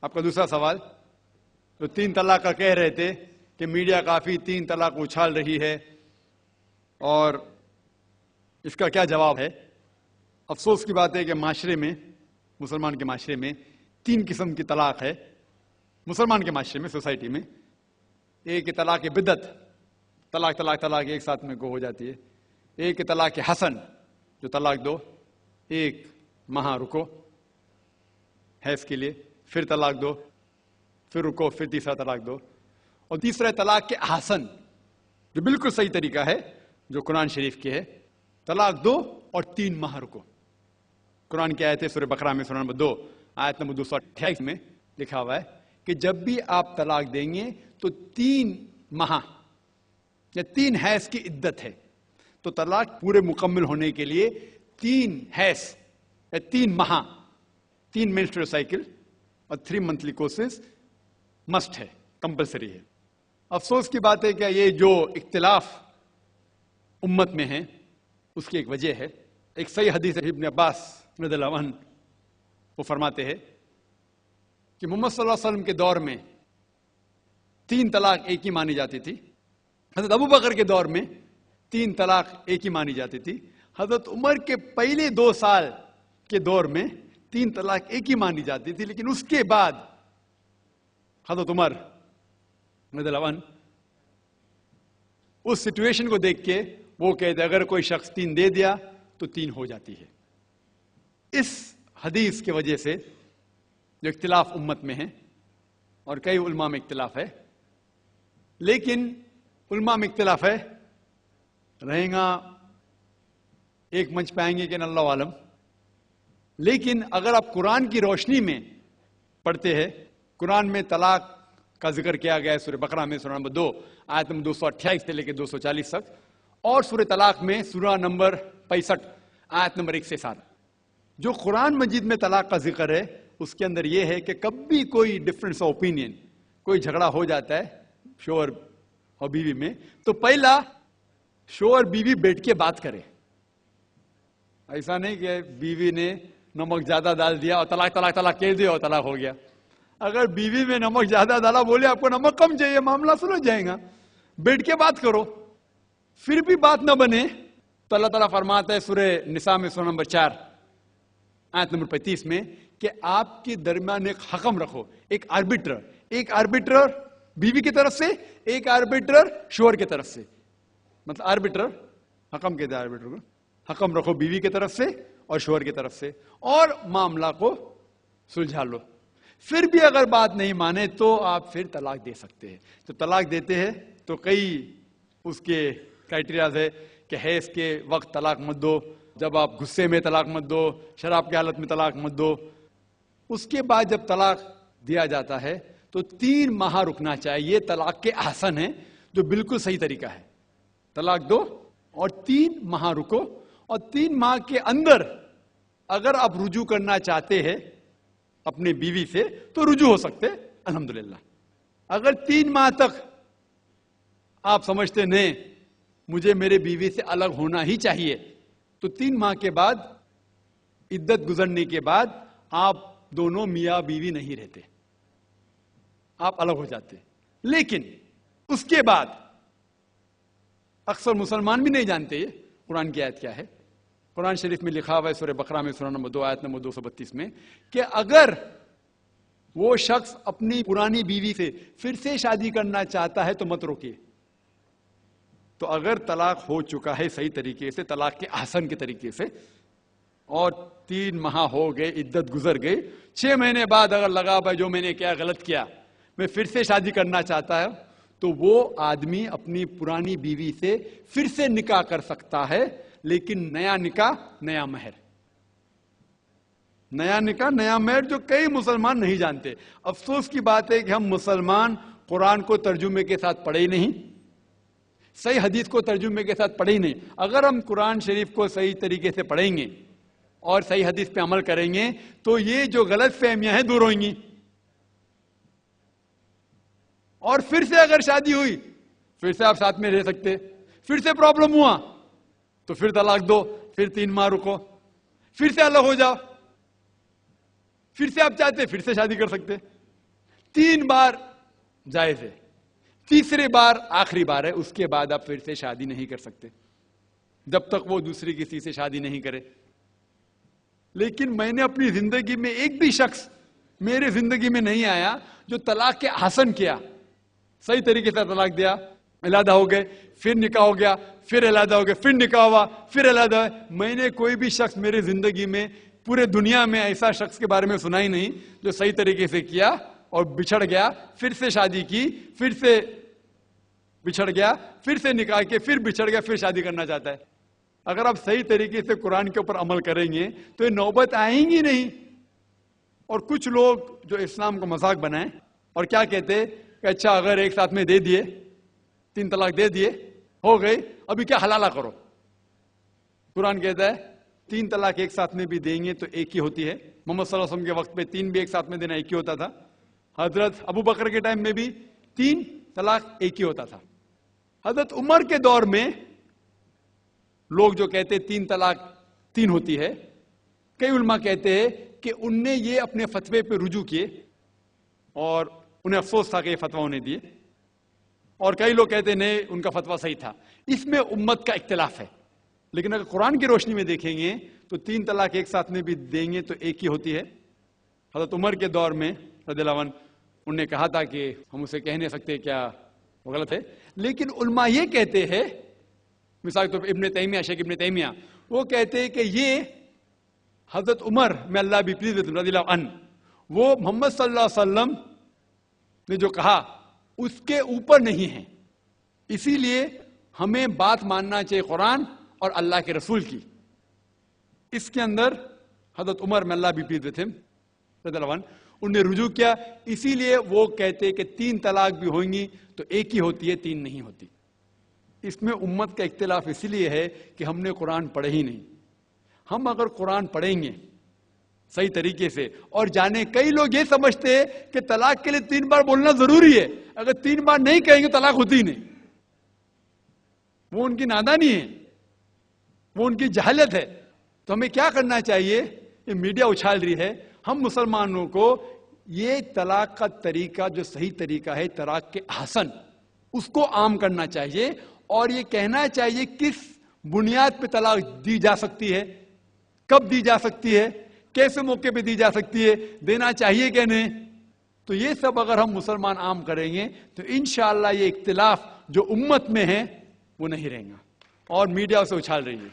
आपका दूसरा सवाल, तो 3 तलाक का कह रहे थे कि मीडिया काफी 3 तलाक उछाल रही है, और इसका क्या जवाब है? अफसोस की बात है कि माशरे में, मुसलमान के माशरे में 3 किस्म की तलाक है। मुसलमान के माशरे में, सोसाइटी में, एक तलाक बिदअत, तलाक तलाक तलाक एक साथ में को हो जाती है। एक तलाक हसन, जो तलाक दो, एक माह रुको हैज के लिए, फिर तलाक दो, फिर रुको, फिर तीसरा तलाक दो। और तीसरा तलाक के हसन, जो बिल्कुल सही तरीका है, जो कुरान शरीफ के है, तलाक दो और 3 माह रुको। कुरान की आयत है सूरह बकरा में, सूरह नंबर 2 आयत नंबर 228 में लिखा हुआ है कि जब भी आप तलाक देंगे तो 3 माह या 3 हैज की इद्दत है। तो तलाक पूरे मुकम्मल होने के लिए 3 हैज या 3 माह, 3 मेंस्ट्रुअल साइकिल और 3 मंथली कोर्सेज मस्ट है, कंपलसरी है। अफसोस की बात है कि ये जो इख्तिलाफ उम्मत में है उसकी एक वजह है। एक सही हदीस है, इब्न अब्बास रज़ियल्लाहु अन्हु वो फरमाते हैं कि मोहम्मद सल्लल्लाहु अलैहि वसल्लम के दौर में 3 तलाक एक ही मानी जाती थी। हजरत अबू बकर के दौर में 3 तलाक एक ही मानी जाती थी। हजरत उमर के पहले 2 साल के दौर में 3 तलाक एक ही मानी जाती थी, लेकिन उसके बाद हजरत उमर रज़ियल्लाहु अन्हु उस सिचुएशन को देख के वो कहते अगर कोई शख्स 3 दे दिया तो 3 हो जाती है। इस हदीस के वजह से जो इख्तिलाफ उम्मत में है, और कई उलमा में इख्तिलाफ है, लेकिन उलमा में इख्तिलाफ है, रहेगा एक मंच पे आएंगे कि अल्लाह आलम। लेकिन अगर आप कुरान की रोशनी में पढ़ते हैं, कुरान में तलाक का जिक्र किया गया है सूरह बकरा में, सूरह नंबर 2 आयत नंबर 228 से लेकर 240 तक, और सूरह तलाक में सूरह नंबर 65 आयत नंबर 1 से 7। जो कुरान मजीद में तलाक का जिक्र है उसके अंदर यह है कि कभी कोई डिफरेंस ऑफ ओपिनियन, कोई झगड़ा हो जाता है शोहर और बीवी में, तो पहला शोहर बीवी बैठ के बात करे। ऐसा नहीं कि बीवी ने नमक ज्यादा डाल दिया और तलाक तलाक तलाक कह दिया और तलाक हो गया। अगर बीवी में नमक ज्यादा डाला, बोले आपको नमक कम चाहिए, मामला सुलझ जाएगा, बैठ के बात करो। फिर भी बात न बने तो अल्लाह ताला फरमाता है सूरह निसा में सूरह नंबर 4 आयत नंबर 35 में कि आपके दरमियान एक हकम रखो, एक आर्बिट्रर बीवी की तरफ से, एक आर्बिट्रर शोहर की तरफ से। मतलब आर्बिट्रर, हकम कहते हैं आर्बिट्रर को, हकम रखो बीवी की तरफ से और शोहर की तरफ से, और मामला को सुलझा लो। फिर भी अगर बात नहीं माने तो आप फिर तलाक दे सकते हैं। तो तलाक देते हैं तो कई उसके क्राइटेरियाज है कि हैज के वक्त तलाक मत दो, जब आप गुस्से में तलाक मत दो, शराब की हालत में तलाक मत दो। उसके बाद जब तलाक दिया जाता है तो 3 माह रुकना चाहिए। तलाक के आसन है जो बिल्कुल सही तरीका है। तलाक दो और 3 माह रुको, और 3 माह के अंदर अगर आप रुजू करना चाहते हैं अपने बीवी से तो रुजू हो सकते, अल्हम्दुलिल्लाह। अगर 3 माह तक आप समझते नहीं मुझे मेरे बीवी से अलग होना ही चाहिए, तो 3 माह के बाद, इद्दत गुजरने के बाद, आप दोनों मियां बीवी नहीं रहते, आप अलग हो जाते। लेकिन उसके बाद अक्सर मुसलमान भी नहीं जानते ये कुरान की आयत क्या है। कुरान शरीफ में लिखा हुआ है सूरह बकरा में सूरह नंबर 2 आयत नंबर 232 में कि अगर वो शख्स अपनी पुरानी बीवी से फिर से शादी करना चाहता है तो मत रोकिए। तो अगर तलाक हो चुका है सही तरीके से, तलाक के आसन के तरीके से, और 3 माह हो गए, इद्दत गुजर गई, 6 महीने बाद अगर लगा भाई जो मैंने क्या गलत किया, मैं फिर से शादी करना चाहता है, तो वो आदमी अपनी पुरानी बीवी से फिर से निकाह कर सकता है, लेकिन नया निकाह नया महर, नया निकाह नया महर, जो कई मुसलमान नहीं जानते। अफसोस की बात है कि हम मुसलमान कुरान को तर्जुमे के साथ पढ़े ही नहीं, सही हदीस को तर्जुमे के साथ पढ़े ही नहीं। अगर हम कुरान शरीफ को सही तरीके से पढ़ेंगे और सही हदीस पे अमल करेंगे तो ये जो गलत फहमियां हैं दूर होंगी। और फिर से अगर शादी हुई, फिर से आप साथ में रह सकते, फिर से प्रॉब्लम हुआ तो फिर तलाक दो, फिर 3 माह रुको, फिर से अलग हो जाओ, फिर से आप चाहते फिर से शादी कर सकते। 3 बार जायज है, तीसरे बार आखिरी बार है, उसके बाद आप फिर से शादी नहीं कर सकते जब तक वो दूसरी किसी से शादी नहीं करे। लेकिन मैंने अपनी जिंदगी में एक भी शख्स मेरे जिंदगी में नहीं आया जो तलाक के हसन किया, सही तरीके से तलाक दिया, अलहदा हो गए, फिर निकाह हो गया, फिर अलहदा हो गए, फिर निकाह हुआ, फिर अलहदा हुआ। मैंने कोई भी शख्स मेरे जिंदगी में पूरे दुनिया में ऐसा शख्स के बारे में सुना ही नहीं जो सही तरीके से किया और बिछड़ गया, फिर से शादी की, फिर से बिछड़ गया, फिर से निकाह के, फिर बिछड़ गया, फिर शादी करना चाहता है। अगर आप सही तरीके से कुरान के ऊपर अमल करेंगे तो ये नौबत आएंगी नहीं। और कुछ लोग जो इस्लाम को मजाक बनाए और क्या कहते कि अच्छा अगर एक साथ में दे दिए, 3 तलाक दे दिए, हो गई, अभी क्या हलाला करो। कुरान कहता है 3 तलाक एक साथ में भी देंगे तो एक ही होती है। मोहम्मद सल्लल्लाहु अलैहि वसल्लम के वक्त पे 3 भी एक साथ में देना एक ही होता था। हजरत अबू बकर के टाइम में भी 3 तलाक एक ही होता था। हजरत उमर के दौर में लोग जो कहते 3 तलाक 3 होती है, कई उलमा कहते हैं कि उनने ये अपने फतवे पे रुजू किए और उन्हें अफसोस था कि ये फतवा उन्हें दिए, और कई लोग कहते नहीं उनका फतवा सही था। इसमें उम्मत का इख्तिलाफ है। लेकिन अगर कुरान की रोशनी में देखेंगे तो 3 तलाक एक साथ में भी देंगे तो एक ही होती है। हजरत उमर के दौर में रज़ियल्लाहु अन्हु उन्होंने कहा था कि हम उसे कह नहीं सकते, क्या वो गलत है। लेकिन उलमा ये कहते हैं, मिसाल तो इब्ने तैमिया, शेख इब्ने तैमिया, वो कहते हैं कि ये हजरत उमर में अल्लाह भी प्लीज रज़ियल्लाहु अन्हु, वो मोहम्मद सल्लल्लाहु अलैहि वसल्लम ने जो कहा उसके ऊपर नहीं है, इसीलिए हमें बात मानना चाहिए कुरान और अल्लाह के रसूल की। इसके अंदर हजरत उमर में अल्लाह भी प्लीज थे रज़ियल्लाहु अन्हु, उन्हें रुजू किया, इसीलिए वो कहते कि 3 तलाक भी होंगी तो एक ही होती है, 3 नहीं होती। इसमें उम्मत का इख्तिलाफ इसलिए है कि हमने कुरान पढ़े ही नहीं। हम अगर कुरान पढ़ेंगे सही तरीके से और जाने, कई लोग ये समझते हैं कि तलाक के लिए 3 बार बोलना जरूरी है, अगर 3 बार नहीं कहेंगे तलाक होती ही नहीं। वो उनकी नादानी है, वो उनकी जहालत है। तो हमें क्या करना चाहिए, ये मीडिया उछाल रही है, हम मुसलमानों को ये तलाक का तरीका जो सही तरीका है तलाक के हसन, उसको आम करना चाहिए और ये कहना चाहिए किस बुनियाद पे तलाक दी जा सकती है, कब दी जा सकती है, कैसे मौके पे दी जा सकती है, देना चाहिए क्या नहीं। तो ये सब अगर हम मुसलमान आम करेंगे तो इंशाअल्लाह ये इख्तिलाफ जो उम्मत में है वो नहीं रहेगा। और मीडिया उसे उछाल रही है।